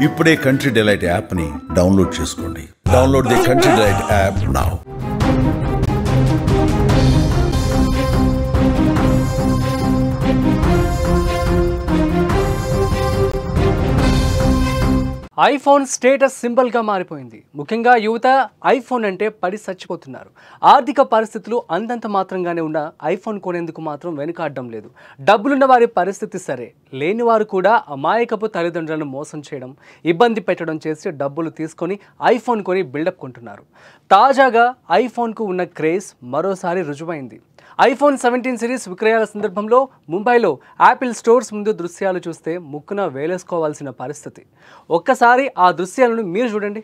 ఇప్పుడే Country Delight యాప్ని download చేసుకోండి. Download the Country Delight app now. IPhone status సింబల్గా మారిపోయింది. ముఖ్యంగా యువత ఐఫోన్ అంటే పడి చచ్చిపోతున్నారు. ఆర్థిక పరిస్థితులు అంతంత మాత్రంగానే ఉన్న ఐఫోన్ కొనేందుకు మాత్రం వెనుకాడడం లేదు. డబ్బులున్న వారి పరిస్థితి సరే, లేని వారు కూడా అమాయకపు తల్లిదండ్రులను మోసం చేయడం, ఇబ్బంది పెట్టడం చేసి డబ్బులు తీసుకొని ఐఫోన్ కొని బిల్డప్ కొంటున్నారు. తాజాగా ఐఫోన్కు ఉన్న క్రేజ్ మరోసారి రుజువైంది. ఐఫోన్ 17 సిరీస్ విక్రయాల సందర్భంలో ముంబైలో యాపిల్ స్టోర్స్ ముందు దృశ్యాలు చూస్తే ముక్కున వేలేసుకోవాల్సిన పరిస్థితి. ఒక్కసారి ఆ దృశ్యాలను మీరు చూడండి.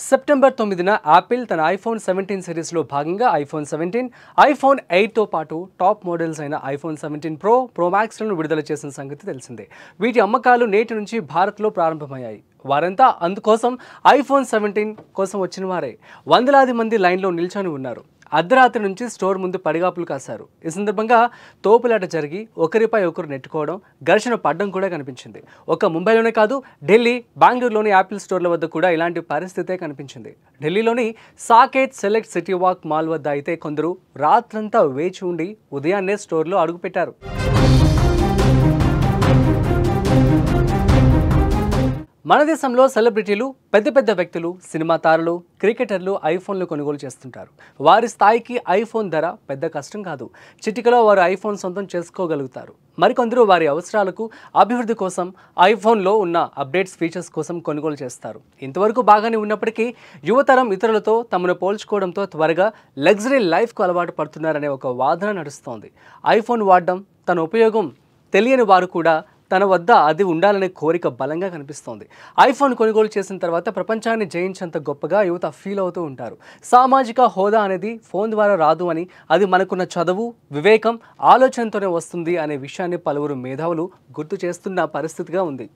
సెప్టెంబర్ 9న యాపిల్ తన ఐఫోన్ 17 సిరీస్లో భాగంగా ఐఫోన్ 17, ఐఫోన్ 8తో పాటు టాప్ మోడల్స్ అయిన ఐఫోన్ 17 ప్రో, ప్రో మ్యాక్స్లను విడుదల చేసిన సంగతి తెలిసిందే. వీటి అమ్మకాలు నేటి నుంచి భారత్లో ప్రారంభమయ్యాయి. వారంతా అందుకోసం ఐఫోన్ 17 కోసం వచ్చిన వారే. వందలాది మంది లైన్లో నిల్చొని ఉన్నారు. అర్ధరాత్రి నుంచి స్టోర్ ముందు పడిగాపులు కాశారు. ఈ సందర్భంగా తోపులాట జరిగి ఒకరిపై ఒకరు నెట్టుకోవడం, ఘర్షణ పడ్డం కూడా కనిపించింది. ఒక్క ముంబైలోనే కాదు, ఢిల్లీ, బెంగళూరులోని యాపిల్ స్టోర్ల వద్ద కూడా ఇలాంటి పరిస్థితే కనిపించింది. ఢిల్లీలోని Saket select city walk mall వద్ద అయితే కొందరు రాత్రంతా వేచి ఉండి ఉదయాన్నే స్టోర్లో అడుగుపెట్టారు. మన దేశంలో సెలబ్రిటీలు, పెద్ద పెద్ద వ్యక్తులు, సినిమా తారలు, క్రికెటర్లు ఐఫోన్లు కొనుగోలు చేస్తుంటారు. వారి స్థాయికి ఐఫోన్ ధర పెద్ద కష్టం కాదు. చిటికలో వారు ఐఫోన్ సొంతం చేసుకోగలుగుతారు. మరికొందరు వారి అవసరాలకు, అభివృద్ధి కోసం ఐఫోన్లో ఉన్న అప్డేట్స్, ఫీచర్స్ కోసం కొనుగోలు చేస్తారు. ఇంతవరకు బాగానే ఉన్నప్పటికీ యువతరం ఇతరులతో తమను పోల్చుకోవడంతో త్వరగా లగ్జరీ లైఫ్కు అలవాటు పడుతున్నారనే ఒక వాదన నడుస్తోంది. ఐఫోన్ వాడడం, తన ఉపయోగం తెలియని వారు కూడా తన వద్ద అది ఉండాలనే కోరిక బలంగా కనిపిస్తోంది. ఐఫోన్ కొనుగోలు చేసిన తర్వాత ప్రపంచాన్ని జయించేంత గొప్పగా యువత ఫీల్ అవుతూ ఉంటారు. సామాజిక హోదా అనేది ఫోన్ ద్వారా రాదు అని, అది మనకున్న చదువు, వివేకం, ఆలోచనతోనే వస్తుంది అనే విషయాన్ని పలువురు మేధావులు గుర్తు చేస్తున్న పరిస్థితిగా ఉంది.